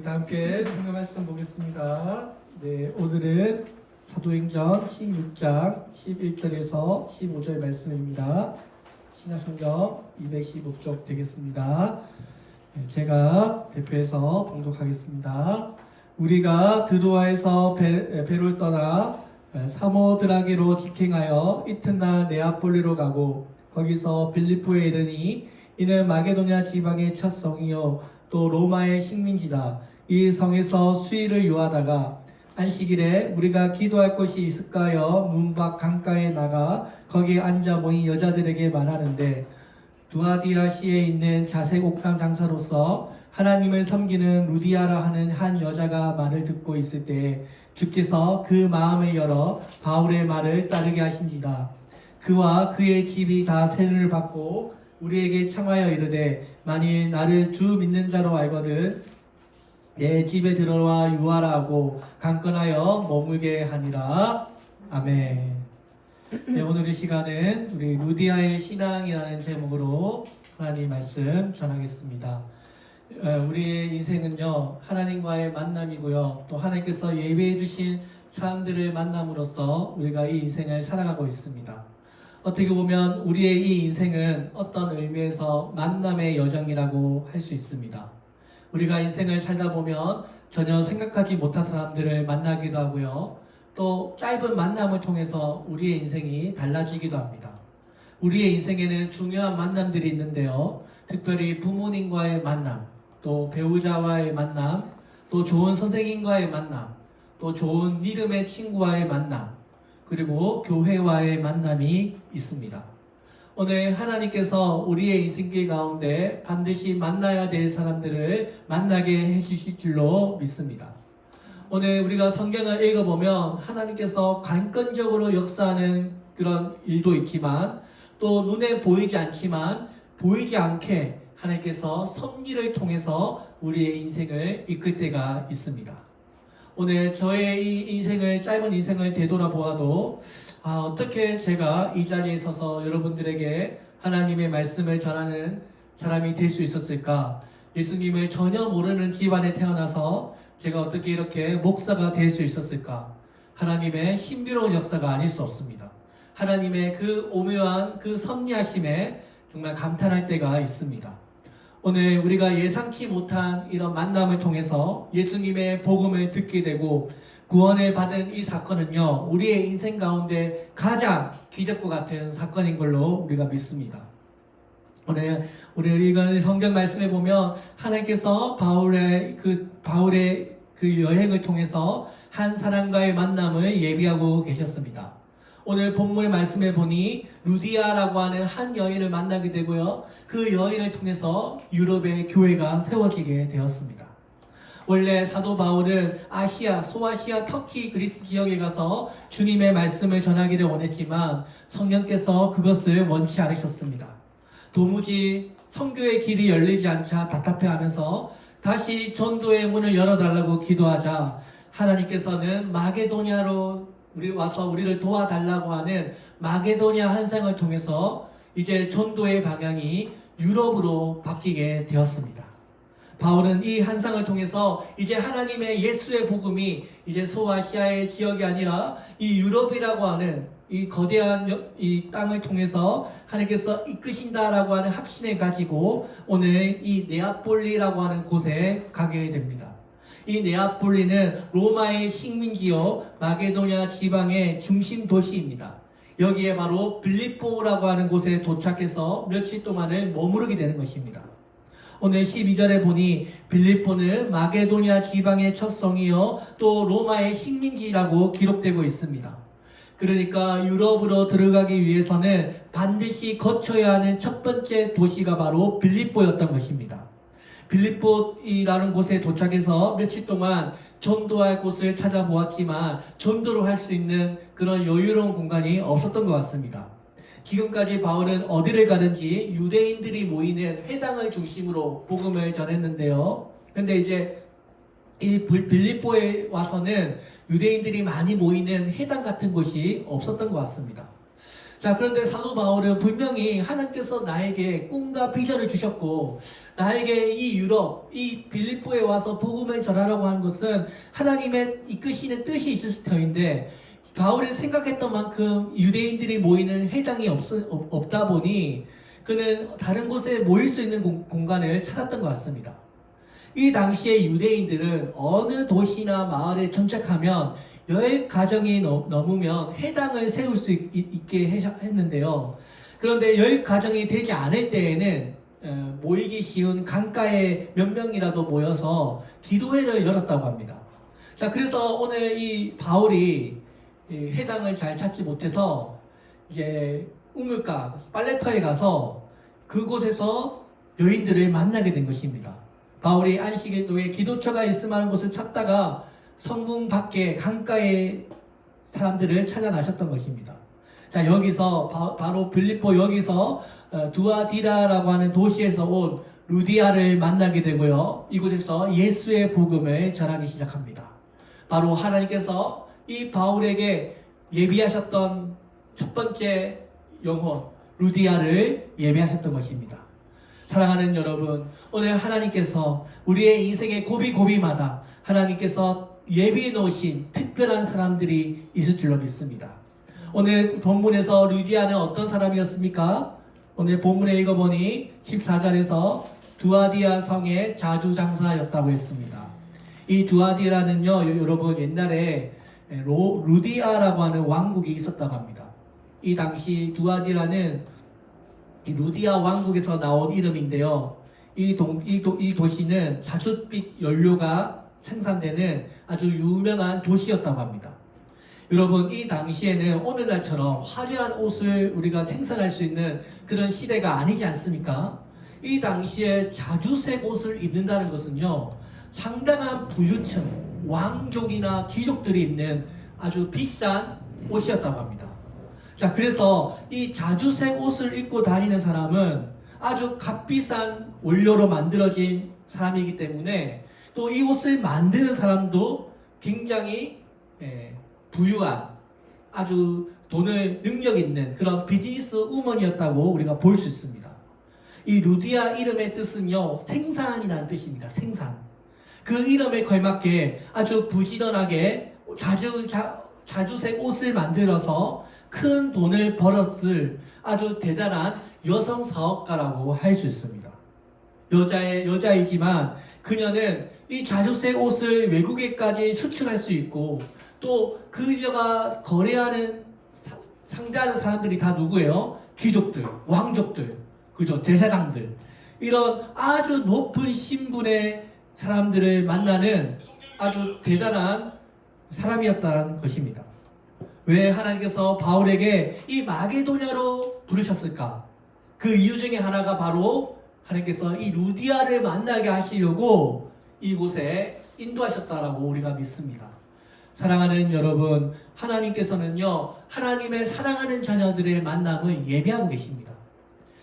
다 함께 성경 말씀 보겠습니다. 네, 오늘은 사도행전 16장 11절에서 15절 말씀입니다. 신약성경 215쪽 되겠습니다. 네, 제가 대표해서 봉독하겠습니다. 우리가 드로아에서 베를 떠나 사모드라게로 직행하여 이튿날 네아폴리로 가고 거기서 빌립보에 이르니 이는 마게도냐 지방의 첫 성이요 또 로마의 식민지다. 이 성에서 수일을 유하다가 안식일에 우리가 기도할 곳이 있을까 하여 문 밖 강가에 나가 거기에 앉아 모인 여자들에게 말하는데 두아디아시에 있는 자색 옷감 장사로서 하나님을 섬기는 루디아라 하는 한 여자가 말을 듣고 있을 때 주께서 그 마음을 열어 바울의 말을 따르게 하신지다. 그와 그의 집이 다 세례를 받고 우리에게 청하여 이르되 만일 나를 주 믿는 자로 알거든 내 집에 들어와 유하라 하고 강권하여 머물게 하니라. 아멘. 네, 오늘 이 시간은 우리 루디아의 신앙이라는 제목으로 하나님 말씀 전하겠습니다. 우리의 인생은요 하나님과의 만남이고요 또 하나님께서 예배해 주신 사람들을 만남으로써 우리가 이 인생을 살아가고 있습니다. 어떻게 보면 우리의 이 인생은 어떤 의미에서 만남의 여정이라고 할 수 있습니다. 우리가 인생을 살다 보면 전혀 생각하지 못한 사람들을 만나기도 하고요. 또 짧은 만남을 통해서 우리의 인생이 달라지기도 합니다. 우리의 인생에는 중요한 만남들이 있는데요. 특별히 부모님과의 만남, 또 배우자와의 만남, 또 좋은 선생님과의 만남, 또 좋은 믿음의 친구와의 만남, 그리고 교회와의 만남이 있습니다. 오늘 하나님께서 우리의 인생길 가운데 반드시 만나야 될 사람들을 만나게 해주실 줄로 믿습니다. 오늘 우리가 성경을 읽어보면 하나님께서 관건적으로 역사하는 그런 일도 있지만 또 눈에 보이지 않지만 보이지 않게 하나님께서 섭리를 통해서 우리의 인생을 이끌 때가 있습니다. 오늘 저의 이 인생을 짧은 인생을 되돌아보아도 어떻게 제가 이 자리에 서서 여러분들에게 하나님의 말씀을 전하는 사람이 될 수 있었을까? 예수님을 전혀 모르는 집안에 태어나서 제가 어떻게 이렇게 목사가 될 수 있었을까? 하나님의 신비로운 역사가 아닐 수 없습니다. 하나님의 그 오묘한 그 섭리하심에 정말 감탄할 때가 있습니다. 오늘 우리가 예상치 못한 이런 만남을 통해서 예수님의 복음을 듣게 되고 구원을 받은 이 사건은요 우리의 인생 가운데 가장 기적과 같은 사건인 걸로 우리가 믿습니다. 오늘 우리가 성경 말씀에 보면 하나님께서 바울의 그 여행을 통해서 한 사람과의 만남을 예비하고 계셨습니다. 오늘 본문의 말씀에 보니 루디아라고 하는 한 여인을 만나게 되고요. 그 여인을 통해서 유럽의 교회가 세워지게 되었습니다. 원래 사도 바울은 아시아, 소아시아, 터키, 그리스 지역에 가서 주님의 말씀을 전하기를 원했지만 성령께서 그것을 원치 않으셨습니다. 도무지 선교의 길이 열리지 않자 답답해하면서 다시 전도의 문을 열어달라고 기도하자 하나님께서는 마게도냐로 우리를 도와달라고 하는 마게도냐 환상을 통해서 이제 전도의 방향이 유럽으로 바뀌게 되었습니다. 바울은 이 환상을 통해서 이제 하나님의 예수의 복음이 이제 소아시아의 지역이 아니라 이 유럽이라고 하는 이 거대한 이 땅을 통해서 하나님께서 이끄신다라고 하는 확신을 가지고 오늘 이 네아폴리라고 하는 곳에 가게 됩니다. 이 네아폴리는 로마의 식민지요 마게도냐 지방의 중심 도시입니다. 여기에 바로 빌립보라고 하는 곳에 도착해서 며칠 동안을 머무르게 되는 것입니다. 오늘 12절에 보니 빌립보는 마게도냐 지방의 첫 성이요 또 로마의 식민지라고 기록되고 있습니다. 그러니까 유럽으로 들어가기 위해서는 반드시 거쳐야 하는 첫 번째 도시가 바로 빌립보였던 것입니다. 빌립보라는 곳에 도착해서 며칠 동안 전도할 곳을 찾아보았지만 전도를 할 수 있는 그런 여유로운 공간이 없었던 것 같습니다. 지금까지 바울은 어디를 가든지 유대인들이 모이는 회당을 중심으로 복음을 전했는데요. 그런데 이제 이 빌립보에 와서는 유대인들이 많이 모이는 회당 같은 곳이 없었던 것 같습니다. 자, 그런데 사도 바울은 분명히 하나님께서 나에게 꿈과 비전을 주셨고, 나에게 이 유럽, 이 빌립보에 와서 복음을 전하라고 하는 것은 하나님의 이끄시는 뜻이 있을 터인데, 바울이 생각했던 만큼 유대인들이 모이는 회당이 없다 보니 그는 다른 곳에 모일 수 있는 공간을 찾았던 것 같습니다. 이 당시에 유대인들은 어느 도시나 마을에 정착하면 10가정이 넘으면 회당을 세울 수 있게 했는데요. 그런데 10가정이 되지 않을 때에는 모이기 쉬운 강가에 몇 명이라도 모여서 기도회를 열었다고 합니다. 자, 그래서 오늘 이 바울이 회당을 잘 찾지 못해서 이제 우물가 빨래터에 가서 그곳에서 여인들을 만나게 된 것입니다. 바울이 안식일도에 기도처가 있을 만한 곳을 찾다가 성문 밖에 강가에 사람들을 찾아 나셨던 것입니다. 자, 여기서 바로 빌립보 여기서 두아디라라고 하는 도시에서 온 루디아를 만나게 되고요. 이곳에서 예수의 복음을 전하기 시작합니다. 바로 하나님께서 이 바울에게 예비하셨던 첫 번째 영혼 루디아를 예비하셨던 것입니다. 사랑하는 여러분, 오늘 하나님께서 우리의 인생의 고비고비마다 하나님께서 예비해 놓으신 특별한 사람들이 있을 줄로 믿습니다. 오늘 본문에서 루디아는 어떤 사람이었습니까? 오늘 본문에 읽어보니 14절에서 두아디아 성의 자주장사였다고 했습니다. 이 두아디아는요, 여러분 옛날에 루디아라고 하는 왕국이 있었다고 합니다. 이 당시 두아디아는 루디아 왕국에서 나온 이름인데요. 이 도시는 자줏빛 연료가 생산되는 아주 유명한 도시였다고 합니다. 여러분, 이 당시에는 오늘날처럼 화려한 옷을 우리가 생산할 수 있는 그런 시대가 아니지 않습니까? 이 당시에 자주색 옷을 입는다는 것은요, 상당한 부유층, 왕족이나 귀족들이 입는 아주 비싼 옷이었다고 합니다. 자, 그래서 이 자주색 옷을 입고 다니는 사람은 아주 값비싼 원료로 만들어진 사람이기 때문에 또 이 옷을 만드는 사람도 굉장히 부유한 아주 돈을 능력 있는 그런 비즈니스 우먼이었다고 우리가 볼 수 있습니다. 이 루디아 이름의 뜻은요, 생산이라는 뜻입니다. 생산. 그 이름에 걸맞게 아주 부지런하게 자주색 옷을 만들어서 큰 돈을 벌었을 아주 대단한 여성 사업가라고 할 수 있습니다. 여자이지만 그녀는 이 자주색 옷을 외국에까지 수출할 수 있고 또 그녀가 거래하는 상대하는 사람들이 다 누구예요? 귀족들, 왕족들, 그죠? 대사장들, 이런 아주 높은 신분의 사람들을 만나는 아주 대단한 사람이었다는 것입니다. 왜 하나님께서 바울에게 이 마게도냐로 부르셨을까? 그 이유 중에 하나가 바로 하나님께서 이 루디아를 만나게 하시려고 이곳에 인도하셨다라고 우리가 믿습니다. 사랑하는 여러분, 하나님께서는요, 하나님의 사랑하는 자녀들의 만남을 예비하고 계십니다.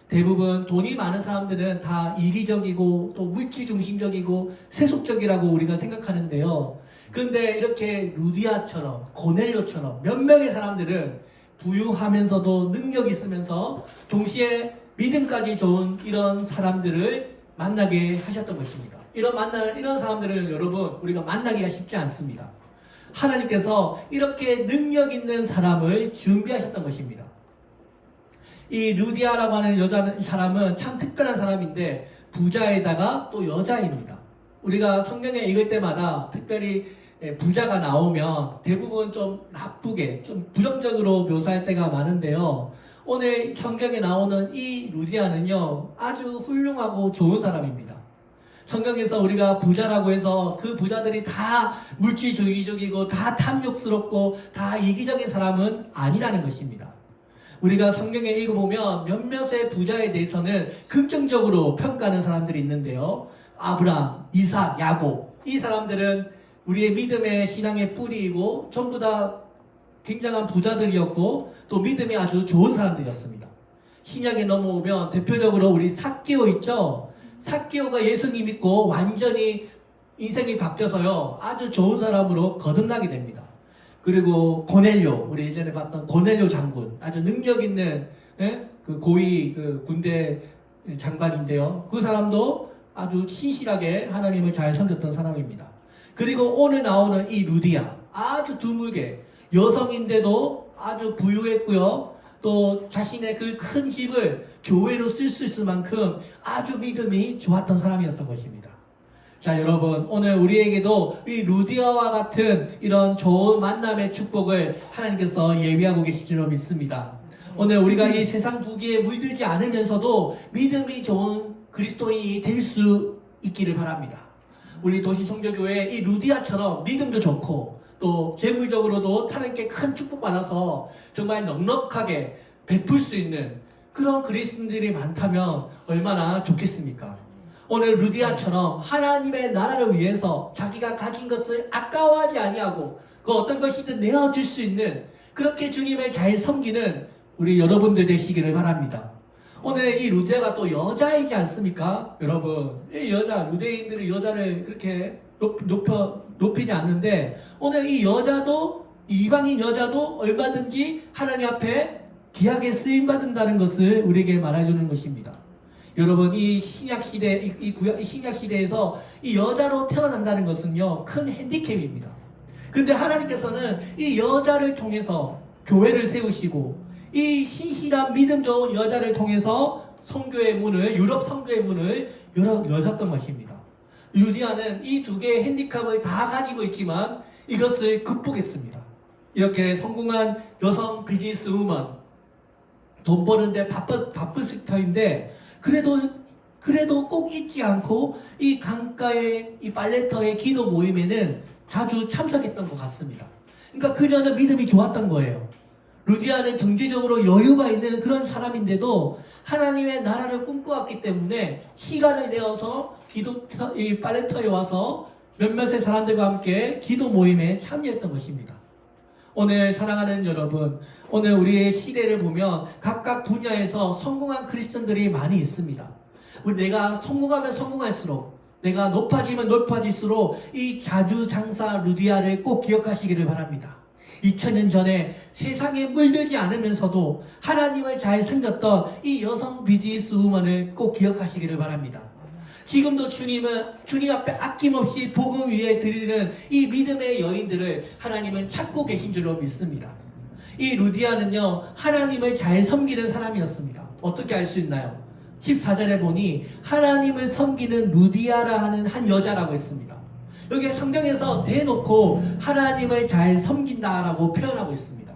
대부분 돈이 많은 사람들은 다 이기적이고 또 물질 중심적이고 세속적이라고 우리가 생각하는데요. 그런데 이렇게 루디아처럼 고넬료처럼 몇 명의 사람들은 부유하면서도 능력 있으면서 동시에 믿음까지 좋은 이런 사람들을 만나게 하셨던 것입니다. 이런 사람들은 여러분 우리가 만나기가 쉽지 않습니다. 하나님께서 이렇게 능력 있는 사람을 준비하셨던 것입니다. 이 루디아라고 하는 사람은 참 특별한 사람인데 부자에다가 또 여자입니다. 우리가 성경에 읽을 때마다 특별히 부자가 나오면 대부분 좀 나쁘게, 좀 부정적으로 묘사할 때가 많은데요. 오늘 성경에 나오는 이 루디아는요, 아주 훌륭하고 좋은 사람입니다. 성경에서 우리가 부자라고 해서 그 부자들이 다 물질주의적이고 다 탐욕스럽고 다 이기적인 사람은 아니라는 것입니다. 우리가 성경에 읽어보면 몇몇의 부자에 대해서는 긍정적으로 평가하는 사람들이 있는데요. 아브라함, 이삭, 야곱, 이 사람들은 우리의 믿음의 신앙의 뿌리이고 전부 다 굉장한 부자들이었고 또 믿음이 아주 좋은 사람들이었습니다. 신약에 넘어오면 대표적으로 우리 삭개오 있죠? 삭개오가 예수님 믿고 완전히 인생이 바뀌어서요, 아주 좋은 사람으로 거듭나게 됩니다. 그리고 고넬료, 우리 예전에 봤던 고넬료 장군, 아주 능력 있는 그 고위 그 군대 장관인데요. 그 사람도 아주 신실하게 하나님을 잘 섬겼던 사람입니다. 그리고 오늘 나오는 이 루디아, 아주 드물게 여성인데도 아주 부유했고요. 또 자신의 그 큰 집을 교회로 쓸 수 있을 만큼 아주 믿음이 좋았던 사람이었던 것입니다. 자, 여러분, 오늘 우리에게도 이 루디아와 같은 이런 좋은 만남의 축복을 하나님께서 예비하고 계실 줄로 믿습니다. 오늘 우리가 이 세상 부귀에 물들지 않으면서도 믿음이 좋은 그리스도인이 될 수 있기를 바랍니다. 우리 도시성교교회 이 루디아처럼 믿음도 좋고 또 재물적으로도 하나님께 큰 축복받아서 정말 넉넉하게 베풀 수 있는 그런 그리스도인들이 많다면 얼마나 좋겠습니까? 오늘 루디아처럼 하나님의 나라를 위해서 자기가 가진 것을 아까워하지 아니하고 그 어떤 것이든 내어줄 수 있는 그렇게 주님을 잘 섬기는 우리 여러분들 되시기를 바랍니다. 오늘 이 루디아가 또 여자이지 않습니까? 여러분, 이 여자, 유대인들이 여자를 그렇게 높이지 않는데 오늘 이 여자도, 이방인 여자도 얼마든지 하나님 앞에 귀하게 쓰임받는다는 것을 우리에게 말해주는 것입니다. 여러분, 이 신약시대, 이 신약시대에서 이 여자로 태어난다는 것은요, 큰 핸디캡입니다. 근데 하나님께서는 이 여자를 통해서 교회를 세우시고 이 신실한 믿음 좋은 여자를 통해서 성교의 문을, 유럽 성교의 문을 여셨던 것입니다. 루디아는 이 두 개의 핸디캡을 다 가지고 있지만 이것을 극복했습니다. 이렇게 성공한 여성 비즈니스 우먼, 돈 버는데 바쁜 섹터인데 그래도 꼭 잊지 않고 이 강가의 이 발레터의 기도 모임에는 자주 참석했던 것 같습니다. 그러니까 그녀는 믿음이 좋았던 거예요. 루디아는 경제적으로 여유가 있는 그런 사람인데도 하나님의 나라를 꿈꿔왔기 때문에 시간을 내어서 이 발레터에 와서 몇몇의 사람들과 함께 기도 모임에 참여했던 것입니다. 오늘 사랑하는 여러분, 오늘 우리의 시대를 보면 각각 분야에서 성공한 크리스천들이 많이 있습니다. 내가 성공하면 성공할수록, 내가 높아지면 높아질수록 이 자주장사 루디아를 꼭 기억하시기를 바랍니다. 2000년 전에 세상에 물들지 않으면서도 하나님을 잘 섬겼던 이 여성 비즈니스 우먼을 꼭 기억하시기를 바랍니다. 지금도 주님 앞에 아낌없이 복음 위에 드리는 이 믿음의 여인들을 하나님은 찾고 계신 줄로 믿습니다. 이 루디아는요, 하나님을 잘 섬기는 사람이었습니다. 어떻게 알 수 있나요? 14절에 보니 하나님을 섬기는 루디아라 하는 한 여자라고 했습니다. 여기 성경에서 대놓고 하나님을 잘 섬긴다라고 표현하고 있습니다.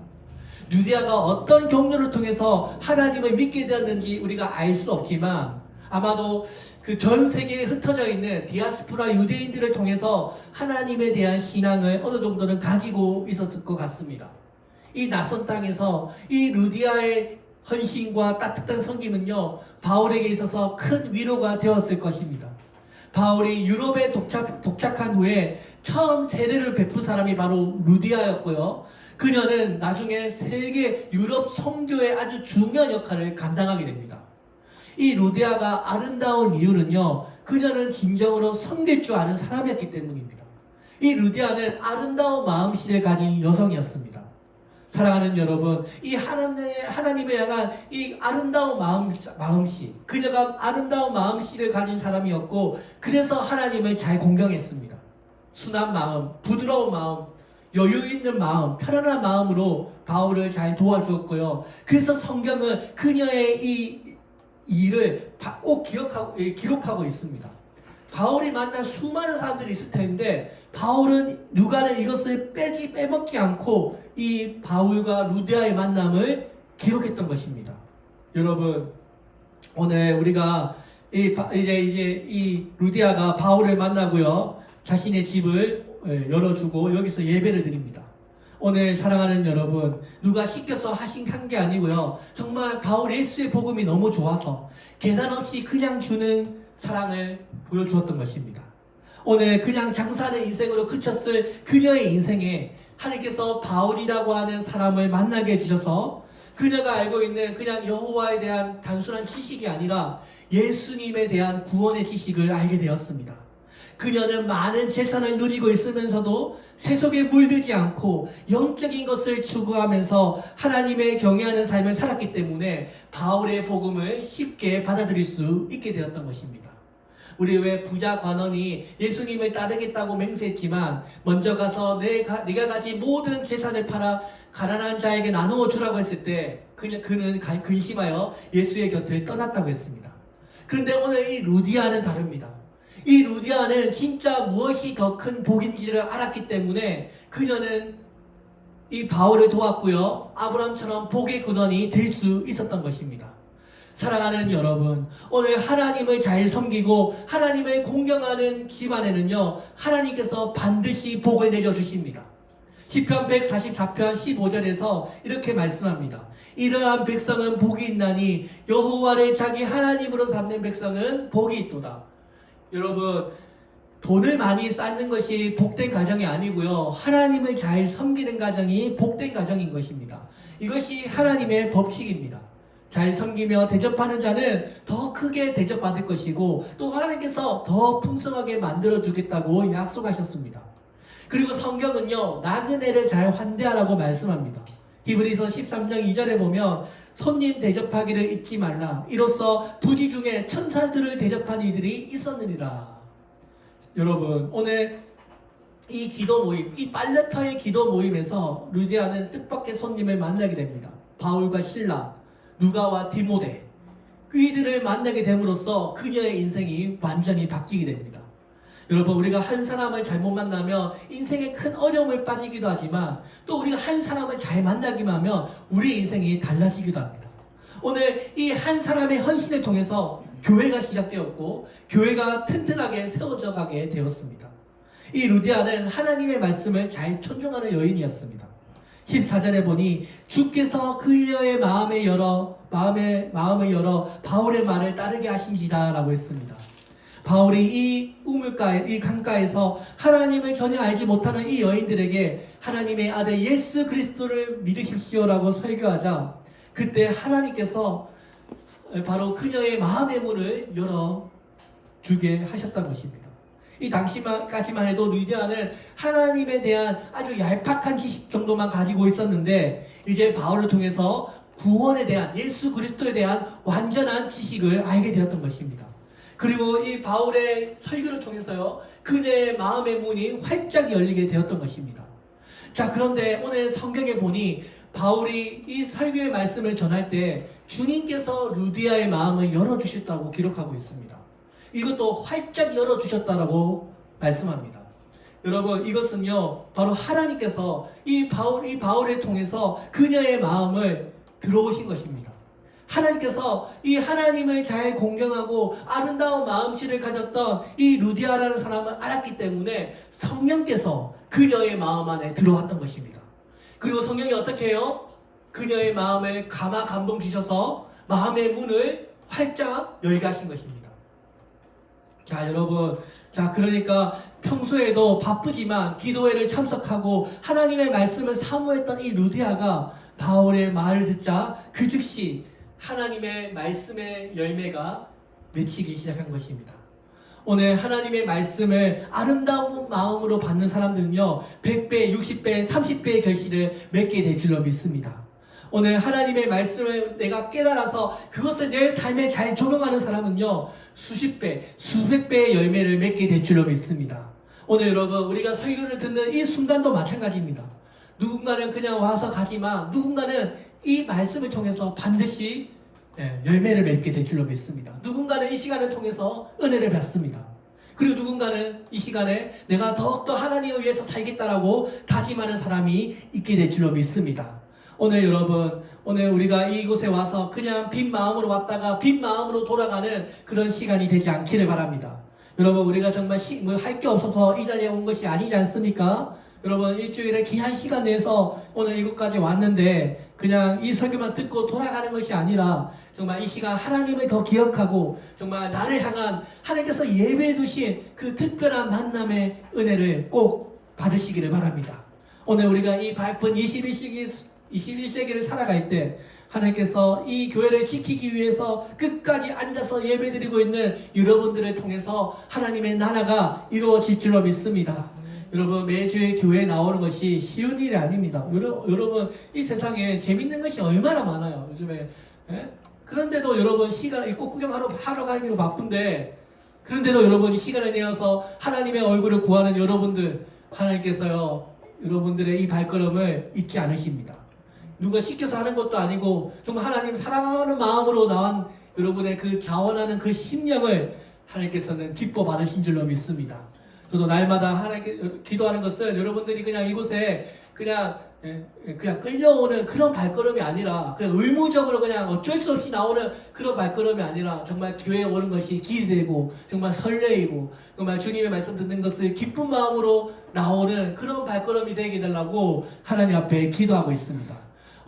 루디아가 어떤 경로를 통해서 하나님을 믿게 되었는지 우리가 알 수 없지만 아마도 그 전 세계에 흩어져 있는 디아스포라 유대인들을 통해서 하나님에 대한 신앙을 어느 정도는 가지고 있었을 것 같습니다. 이 낯선 땅에서 이 루디아의 헌신과 따뜻한 섬김은요, 바울에게 있어서 큰 위로가 되었을 것입니다. 바울이 유럽에 도착한 후에 처음 세례를 베푼 사람이 바로 루디아였고요. 그녀는 나중에 세계 유럽 선교의 아주 중요한 역할을 감당하게 됩니다. 이 루디아가 아름다운 이유는요, 그녀는 진정으로 섬길 줄 아는 사람이었기 때문입니다. 이 루디아는 아름다운 마음씨를 가진 여성이었습니다. 사랑하는 여러분, 이 하나님을 향한 이 아름다운 마음씨, 그녀가 아름다운 마음씨를 가진 사람이었고, 그래서 하나님을 잘 공경했습니다. 순한 마음, 부드러운 마음, 여유 있는 마음, 편안한 마음으로 바울을 잘 도와주었고요. 그래서 성경은 그녀의 이 일을 꼭 기록하고 있습니다. 바울이 만난 수많은 사람들이 있을 텐데 누가는 이것을 빼먹지 않고 이 바울과 루디아의 만남을 기록했던 것입니다. 여러분, 오늘 우리가 이제 이 루디아가 바울을 만나고요, 자신의 집을 열어주고 여기서 예배를 드립니다. 오늘 사랑하는 여러분, 누가 시켜서 한 게 아니고요, 정말 바울 예수의 복음이 너무 좋아서 계산 없이 그냥 주는 사랑을 보여주었던 것입니다. 오늘 그냥 장사하는 인생으로 그쳤을 그녀의 인생에 하나님께서 바울이라고 하는 사람을 만나게 해주셔서 그녀가 알고 있는 그냥 여호와에 대한 단순한 지식이 아니라 예수님에 대한 구원의 지식을 알게 되었습니다. 그녀는 많은 재산을 누리고 있으면서도 세속에 물들지 않고 영적인 것을 추구하면서 하나님의 경외하는 삶을 살았기 때문에 바울의 복음을 쉽게 받아들일 수 있게 되었던 것입니다. 우리 왜 부자 관원이 예수님을 따르겠다고 맹세했지만 먼저 가서 네가 가진 모든 재산을 팔아 가난한 자에게 나누어 주라고 했을 때 그는 근심하여 예수의 곁을 떠났다고 했습니다. 그런데 오늘 이 루디아는 다릅니다. 이 루디아는 진짜 무엇이 더 큰 복인지를 알았기 때문에 그녀는 이 바울을 도왔고요, 아브라함처럼 복의 근원이 될 수 있었던 것입니다. 사랑하는 여러분, 오늘 하나님을 잘 섬기고 하나님을 공경하는 집안에는요, 하나님께서 반드시 복을 내려주십니다. 시편 144편 15절에서 이렇게 말씀합니다. 이러한 백성은 복이 있나니 여호와를 자기 하나님으로 삼는 백성은 복이 있도다. 여러분, 돈을 많이 쌓는 것이 복된 가정이 아니고요, 하나님을 잘 섬기는 가정이 복된 가정인 것입니다. 이것이 하나님의 법칙입니다. 잘 섬기며 대접하는 자는 더 크게 대접받을 것이고 또 하나님께서 더 풍성하게 만들어 주겠다고 약속하셨습니다. 그리고 성경은요, 나그네를 잘 환대하라고 말씀합니다. 히브리서 13장 2절에 보면 손님 대접하기를 잊지 말라. 이로써 부지 중에 천사들을 대접한 이들이 있었느니라. 여러분, 오늘 이 기도 모임, 이 빨레타의 기도 모임에서 루디아는 뜻밖의 손님을 만나게 됩니다. 바울과 실라, 누가와 디모데, 그이들을 만나게 됨으로써 그녀의 인생이 완전히 바뀌게 됩니다. 여러분, 우리가 한 사람을 잘못 만나면 인생에 큰 어려움을 빠지기도 하지만 또 우리가 한 사람을 잘 만나기만 하면 우리 인생이 달라지기도 합니다. 오늘 이 한 사람의 헌신을 통해서 교회가 시작되었고 교회가 튼튼하게 세워져 가게 되었습니다. 이 루디아는 하나님의 말씀을 잘 존중하는 여인이었습니다. 14절에 보니 주께서 그녀의 마음을 열어 바울의 말을 따르게 하신지다 라고 했습니다. 바울이 이 우물가에, 이 강가에서 하나님을 전혀 알지 못하는 이 여인들에게 하나님의 아들 예수 그리스도를 믿으십시오라고 설교하자 그때 하나님께서 바로 그녀의 마음의 문을 열어주게 하셨던 것입니다. 이 당시까지만 해도 루디아는 하나님에 대한 아주 얄팍한 지식 정도만 가지고 있었는데 이제 바울을 통해서 구원에 대한, 예수 그리스도에 대한 완전한 지식을 알게 되었던 것입니다. 그리고 이 바울의 설교를 통해서요, 그녀의 마음의 문이 활짝 열리게 되었던 것입니다. 자, 그런데 오늘 성경에 보니 바울이 이 설교의 말씀을 전할 때 주님께서 루디아의 마음을 열어주셨다고 기록하고 있습니다. 이것도 활짝 열어주셨다라고 말씀합니다. 여러분, 이것은요, 바로 하나님께서 이 바울을 통해서 그녀의 마음을 들어오신 것입니다. 하나님께서 이 하나님을 잘 공경하고 아름다운 마음씨를 가졌던 이 루디아라는 사람을 알았기 때문에 성령께서 그녀의 마음 안에 들어왔던 것입니다. 그리고 성령이 어떻게 해요? 그녀의 마음에 감동 주셔서 마음의 문을 활짝 열게 하신 것입니다. 자, 여러분, 그러니까 평소에도 바쁘지만 기도회를 참석하고 하나님의 말씀을 사모했던 이 루디아가 바울의 말을 듣자 그 즉시 하나님의 말씀의 열매가 맺히기 시작한 것입니다. 오늘 하나님의 말씀을 아름다운 마음으로 받는 사람들은요, 100배, 60배, 30배의 결실을 맺게 될 줄로 믿습니다. 오늘 하나님의 말씀을 내가 깨달아서 그것을 내 삶에 잘 적용하는 사람은요, 수십 배, 수백 배의 열매를 맺게 될 줄로 믿습니다. 오늘 여러분, 우리가 설교를 듣는 이 순간도 마찬가지입니다. 누군가는 그냥 와서 가지만 누군가는 이 말씀을 통해서 반드시 열매를 맺게 될 줄로 믿습니다. 누군가는 이 시간을 통해서 은혜를 받습니다. 그리고 누군가는 이 시간에 내가 더욱더 하나님을 위해서 살겠다라고 다짐하는 사람이 있게 될 줄로 믿습니다. 오늘 여러분, 오늘 우리가 이곳에 와서 그냥 빈 마음으로 왔다가 빈 마음으로 돌아가는 그런 시간이 되지 않기를 바랍니다. 여러분, 우리가 정말 할 게 없어서 이 자리에 온 것이 아니지 않습니까? 여러분, 일주일에 귀한 시간 내서 오늘 이곳까지 왔는데 그냥 이 설교만 듣고 돌아가는 것이 아니라 정말 이 시간 하나님을 더 기억하고 정말 나를 향한 하나님께서 예배해 두신 그 특별한 만남의 은혜를 꼭 받으시기를 바랍니다. 오늘 우리가 이 바쁜 21세기 21세기를 살아갈 때 하나님께서 이 교회를 지키기 위해서 끝까지 앉아서 예배드리고 있는 여러분들을 통해서 하나님의 나라가 이루어질 줄로 믿습니다. 여러분, 매주에 교회에 나오는 것이 쉬운 일이 아닙니다. 여러분, 이 세상에 재밌는 것이 얼마나 많아요, 요즘에. 예? 그런데도 여러분, 시간을 꼭 구경하러 가기로 바쁜데, 그런데도 여러분이 시간을 내어서 하나님의 얼굴을 구하는 여러분들, 하나님께서요, 여러분들의 이 발걸음을 잊지 않으십니다. 누가 시켜서 하는 것도 아니고 정말 하나님 사랑하는 마음으로 나온 여러분의 그 자원하는 그 심령을 하나님께서는 기뻐 받으신 줄로 믿습니다. 저도 날마다 하나님께 기도하는 것은 여러분들이 그냥 이곳에 그냥 끌려오는 그런 발걸음이 아니라 그냥 의무적으로 그냥 어쩔 수 없이 나오는 그런 발걸음이 아니라 정말 교회에 오는 것이 기대되고 정말 설레이고 정말 주님의 말씀 듣는 것을 기쁜 마음으로 나오는 그런 발걸음이 되게 해달라고 하나님 앞에 기도하고 있습니다.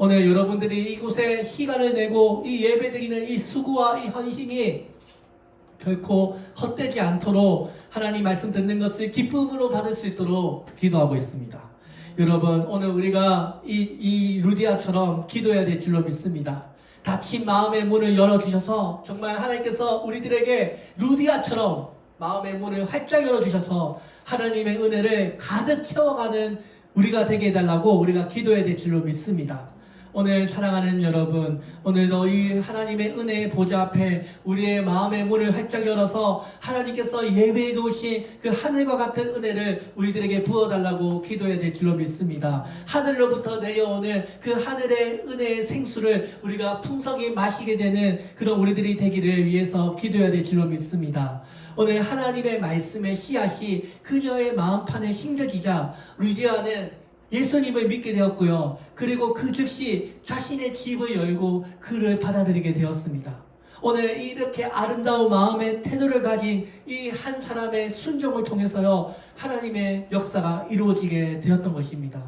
오늘 여러분들이 이곳에 시간을 내고 이 예배드리는 이 수고와 이 헌신이 결코 헛되지 않도록 하나님 말씀 듣는 것을 기쁨으로 받을 수 있도록 기도하고 있습니다. 여러분, 오늘 우리가 이 루디아처럼 기도해야 될 줄로 믿습니다. 닫힌 마음의 문을 열어주셔서 정말 하나님께서 우리들에게 루디아처럼 마음의 문을 활짝 열어주셔서 하나님의 은혜를 가득 채워가는 우리가 되게 해달라고 우리가 기도해야 될 줄로 믿습니다. 오늘 사랑하는 여러분, 오늘도 이 하나님의 은혜의 보좌 앞에 우리의 마음의 문을 활짝 열어서 하나님께서 예배해 놓으신 그 하늘과 같은 은혜를 우리들에게 부어달라고 기도해야 될 줄로 믿습니다. 하늘로부터 내려오는 그 하늘의 은혜의 생수를 우리가 풍성히 마시게 되는 그런 우리들이 되기를 위해서 기도해야 될 줄로 믿습니다. 오늘 하나님의 말씀의 씨앗이 그녀의 마음판에 심겨지자 루디아는 예수님을 믿게 되었고요. 그리고 그 즉시 자신의 집을 열고 그를 받아들이게 되었습니다. 오늘 이렇게 아름다운 마음의 태도를 가진 이 한 사람의 순종을 통해서요, 하나님의 역사가 이루어지게 되었던 것입니다.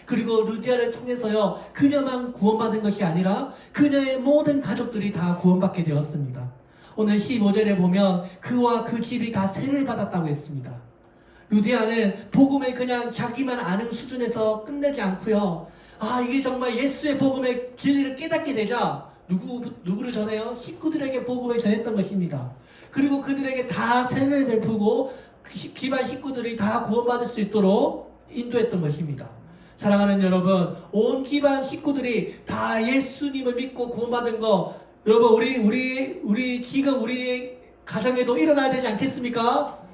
그리고 루디아를 통해서요, 그녀만 구원받은 것이 아니라 그녀의 모든 가족들이 다 구원받게 되었습니다. 오늘 15절에 보면 그와 그 집이 다 세례를 받았다고 했습니다. 루디아는 복음을 그냥 자기만 아는 수준에서 끝내지 않고요. 이게 정말 예수의 복음의 진리를 깨닫게 되자 누구를 전해요? 식구들에게 복음을 전했던 것입니다. 그리고 그들에게 다 세례를 베푸고 집안 식구들이 다 구원받을 수 있도록 인도했던 것입니다. 사랑하는 여러분, 온 집안 식구들이 다 예수님을 믿고 구원받은 거, 여러분 우리 지금 우리 가정에도 일어나야 되지 않겠습니까?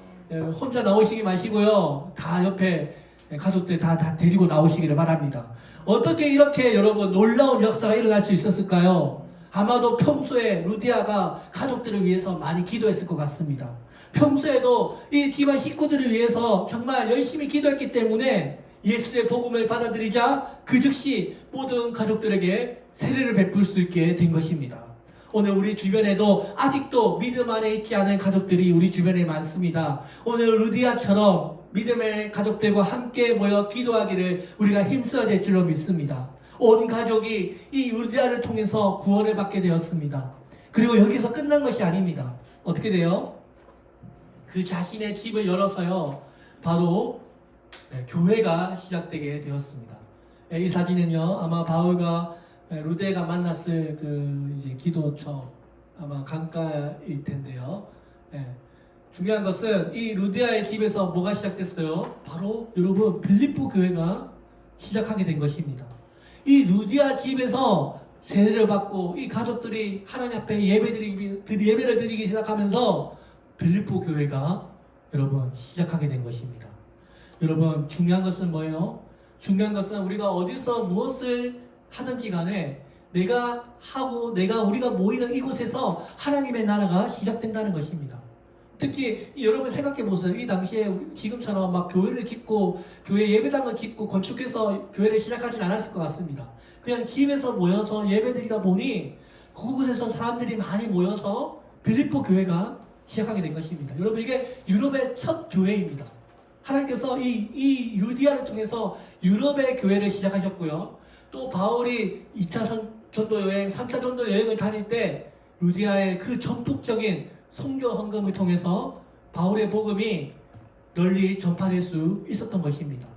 혼자 나오시기 마시고요. 다 옆에 가족들 다 데리고 나오시기를 바랍니다. 어떻게 이렇게 여러분 놀라운 역사가 일어날 수 있었을까요? 아마도 평소에 루디아가 가족들을 위해서 많이 기도했을 것 같습니다. 평소에도 이 집안 식구들을 위해서 정말 열심히 기도했기 때문에 예수의 복음을 받아들이자 그 즉시 모든 가족들에게 세례를 베풀 수 있게 된 것입니다. 오늘 우리 주변에도 아직도 믿음 안에 있지 않은 가족들이 우리 주변에 많습니다. 오늘 루디아처럼 믿음의 가족들과 함께 모여 기도하기를 우리가 힘써야 될 줄로 믿습니다. 온 가족이 이 루디아를 통해서 구원을 받게 되었습니다. 그리고 여기서 끝난 것이 아닙니다. 어떻게 돼요? 그 자신의 집을 열어서요, 바로 교회가 시작되게 되었습니다. 이 사진은요, 아마 바울과 루디아가 만났을 그 이제 기도처 아마 강가일 텐데요. 중요한 것은 이 루디아의 집에서 뭐가 시작됐어요? 바로 여러분 빌립보 교회가 시작하게 된 것입니다. 이 루디아 집에서 세례를 받고 이 가족들이 하나님 앞에 예배를 드리기 시작하면서 빌립보 교회가 여러분 시작하게 된 것입니다. 여러분 중요한 것은 뭐예요? 중요한 것은 우리가 어디서 무엇을 하든지 간에 우리가 모이는 이곳에서 하나님의 나라가 시작된다는 것입니다. 특히 여러분 생각해 보세요. 이 당시에 지금처럼 막 교회를 짓고 교회 예배당을 짓고 건축해서 교회를 시작하진 않았을 것 같습니다. 그냥 집에서 모여서 예배드리다 보니 그곳에서 사람들이 많이 모여서 빌립보 교회가 시작하게 된 것입니다. 여러분 이게 유럽의 첫 교회입니다. 하나님께서 이 루디아를 통해서 유럽의 교회를 시작하셨고요. 또 바울이 2차 전도 여행, 3차 전도 여행을 다닐 때 루디아의 그 전폭적인 선교 헌금을 통해서 바울의 복음이 널리 전파될 수 있었던 것입니다.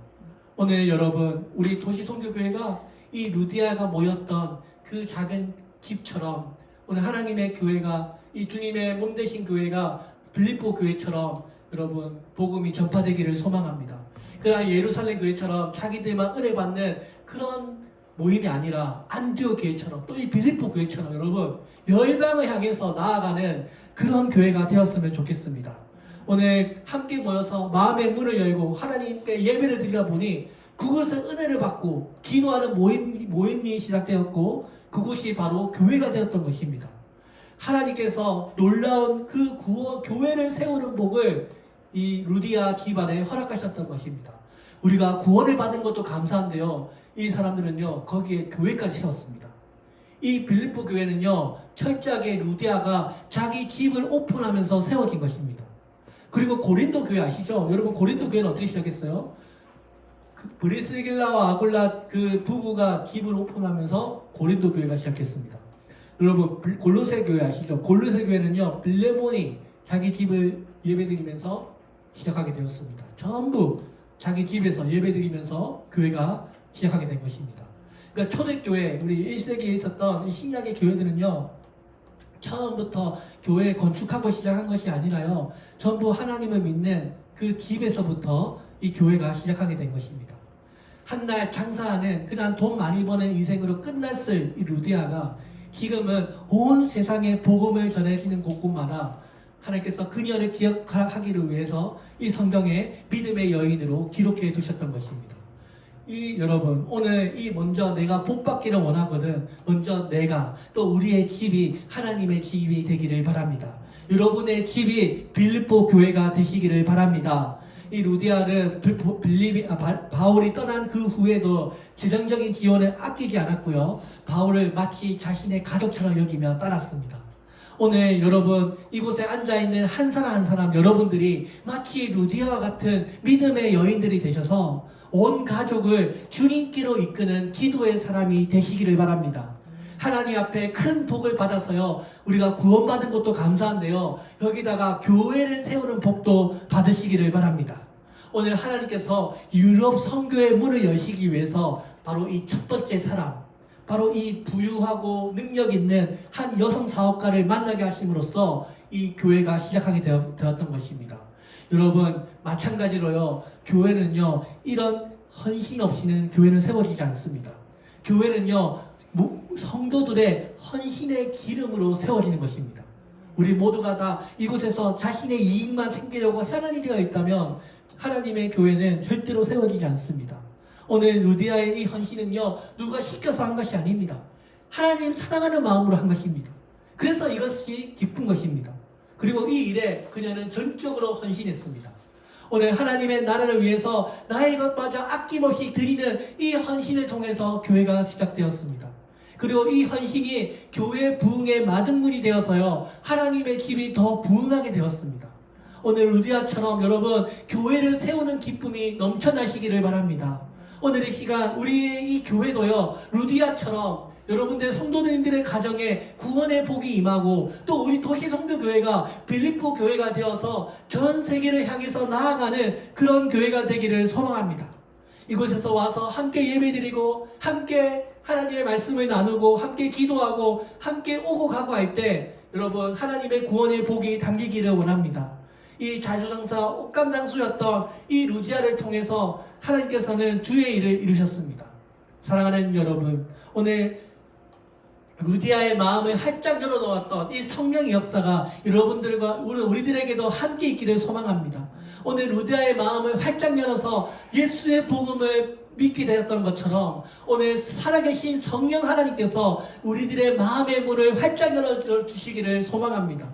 오늘 여러분 우리 도시 선교교회가 이 루디아가 모였던 그 작은 집처럼 오늘 하나님의 교회가 이 주님의 몸 되신 교회가 빌립보 교회처럼 여러분 복음이 전파되기를 소망합니다. 그러나 예루살렘 교회처럼 자기들만 은혜 받는 그런 모임이 아니라 안디옥 교회처럼 또 이 빌립보 교회처럼 여러분 열방을 향해서 나아가는 그런 교회가 되었으면 좋겠습니다. 오늘 함께 모여서 마음의 문을 열고 하나님께 예배를 드리다 보니 그곳에 은혜를 받고 기도하는 모임이 시작되었고 그곳이 바로 교회가 되었던 것입니다. 하나님께서 놀라운 그 교회를 세우는 복을 이 루디아 집안에 허락하셨던 것입니다. 우리가 구원을 받은 것도 감사한데요. 이 사람들은요 거기에 교회까지 세웠습니다. 이 빌립보 교회는요 철저하게 루디아가 자기 집을 오픈하면서 세워진 것입니다. 그리고 고린도 교회 아시죠? 여러분 고린도 교회는 어떻게 시작했어요? 브리스길라와 아굴라 그 부부가 집을 오픈하면서 고린도 교회가 시작했습니다. 여러분 골로새 교회 아시죠? 골로새 교회는요 빌레몬이 자기 집을 예배드리면서 시작하게 되었습니다. 전부 자기 집에서 예배드리면서 교회가 시작하게 된 것입니다. 그러니까 초대교회 우리 1세기에 있었던 신약의 교회들은요 처음부터 교회 건축하고 시작한 것이 아니라요 전부 하나님을 믿는 그 집에서부터 이 교회가 시작하게 된 것입니다. 한날 장사하는 그냥 돈 많이 버는 인생으로 끝났을 이 루디아가 지금은 온 세상에 복음을 전해지는 곳곳마다 하나님께서 그녀를 기억하기를 위해서 이 성경에 믿음의 여인으로 기록해 두셨던 것입니다. 여러분 오늘 먼저 내가 복받기를 원하거든 먼저 내가 또 우리의 집이 하나님의 집이 되기를 바랍니다. 여러분의 집이 빌립보 교회가 되시기를 바랍니다. 이 루디아는 바울이 떠난 그 후에도 재정적인 지원을 아끼지 않았고요. 바울을 마치 자신의 가족처럼 여기며 따랐습니다. 오늘 여러분 이곳에 앉아있는 한 사람 한 사람 여러분들이 마치 루디아와 같은 믿음의 여인들이 되셔서 온 가족을 주님께로 이끄는 기도의 사람이 되시기를 바랍니다. 하나님 앞에 큰 복을 받아서요 우리가 구원받은 것도 감사한데요 여기다가 교회를 세우는 복도 받으시기를 바랍니다. 오늘 하나님께서 유럽 선교의 문을 여시기 위해서 바로 이 첫 번째 사람 바로 이 부유하고 능력 있는 한 여성 사업가를 만나게 하심으로써 이 교회가 시작하게 되었던 것입니다. 여러분 마찬가지로요 교회는요 이런 헌신 없이는 교회는 세워지지 않습니다. 교회는요 성도들의 헌신의 기름으로 세워지는 것입니다. 우리 모두가 다 이곳에서 자신의 이익만 챙기려고 혈안이 되어 있다면 하나님의 교회는 절대로 세워지지 않습니다. 오늘 루디아의 이 헌신은요 누가 시켜서 한 것이 아닙니다. 하나님 사랑하는 마음으로 한 것입니다. 그래서 이것이 기쁜 것입니다. 그리고 이 일에 그녀는 전적으로 헌신했습니다. 오늘 하나님의 나라를 위해서 나의 것마저 아낌없이 드리는 이 헌신을 통해서 교회가 시작되었습니다. 그리고 이 헌신이 교회 부흥의 마중물이 되어서요 하나님의 집이 더 부흥하게 되었습니다. 오늘 루디아처럼 여러분 교회를 세우는 기쁨이 넘쳐나시기를 바랍니다. 오늘 이 시간 우리의 이 교회도요 루디아처럼 여러분들 성도님들의 가정에 구원의 복이 임하고 또 우리 도시 성도교회가 빌립보 교회가 되어서 전 세계를 향해서 나아가는 그런 교회가 되기를 소망합니다. 이곳에서 와서 함께 예배드리고 함께 하나님의 말씀을 나누고 함께 기도하고 함께 오고 가고 할 때 여러분 하나님의 구원의 복이 담기기를 원합니다. 이 자주장사 옷감장수였던 이 루디아를 통해서 하나님께서는 주의 일을 이루셨습니다. 사랑하는 여러분 오늘 루디아의 마음을 활짝 열어놓았던 이 성령의 역사가 여러분들과 우리들에게도 함께 있기를 소망합니다. 오늘 루디아의 마음을 활짝 열어서 예수의 복음을 믿게 되었던 것처럼 오늘 살아계신 성령 하나님께서 우리들의 마음의 문을 활짝 열어주시기를 소망합니다.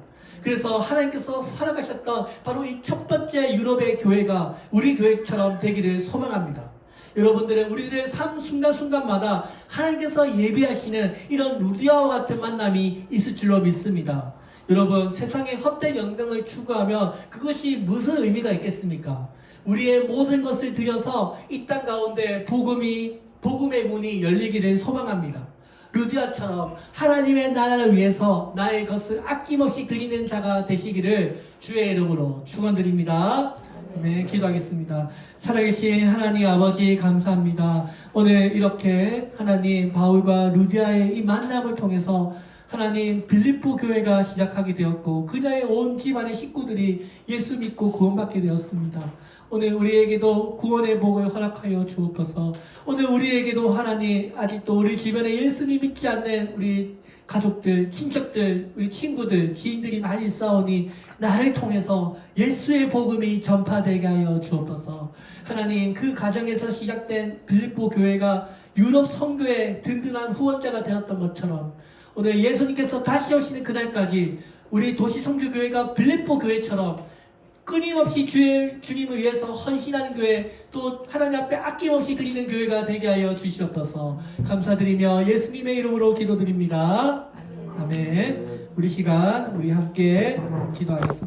그래서 하나님께서 살아가셨던 바로 이 첫 번째 유럽의 교회가 우리 교회처럼 되기를 소망합니다. 여러분들은 우리들의 삶 순간순간마다 하나님께서 예비하시는 이런 루디아와 같은 만남이 있을 줄로 믿습니다. 여러분 세상의 헛된 영광을 추구하면 그것이 무슨 의미가 있겠습니까? 우리의 모든 것을 들여서 이 땅 가운데 복음의 문이 열리기를 소망합니다. 루디아처럼 하나님의 나라를 위해서 나의 것을 아낌없이 드리는 자가 되시기를 주의 이름으로 축원드립니다. 네, 기도하겠습니다. 살아계신 하나님 아버지 감사합니다. 오늘 이렇게 하나님 바울과 루디아의 이 만남을 통해서 하나님 빌립보 교회가 시작하게 되었고 그녀의 온 집안의 식구들이 예수 믿고 구원받게 되었습니다. 오늘 우리에게도 구원의 복을 허락하여 주옵소서. 오늘 우리에게도 하나님 아직도 우리 주변에 예수님 믿지 않는 우리 가족들, 친척들, 우리 친구들, 지인들이 많이 있사오니 나를 통해서 예수의 복음이 전파되게 하여 주옵소서. 하나님 그 가정에서 시작된 빌립보 교회가 유럽 선교의 든든한 후원자가 되었던 것처럼 오늘 예수님께서 다시 오시는 그날까지 우리 도시 선교교회가 빌립보 교회처럼 끊임없이 주님을 위해서 헌신하는 교회, 또 하나님 앞에 아낌없이 드리는 교회가 되게 하여 주시옵소서. 감사드리며 예수님의 이름으로 기도드립니다. 아멘. 우리 시간 우리 함께 기도하겠습니다.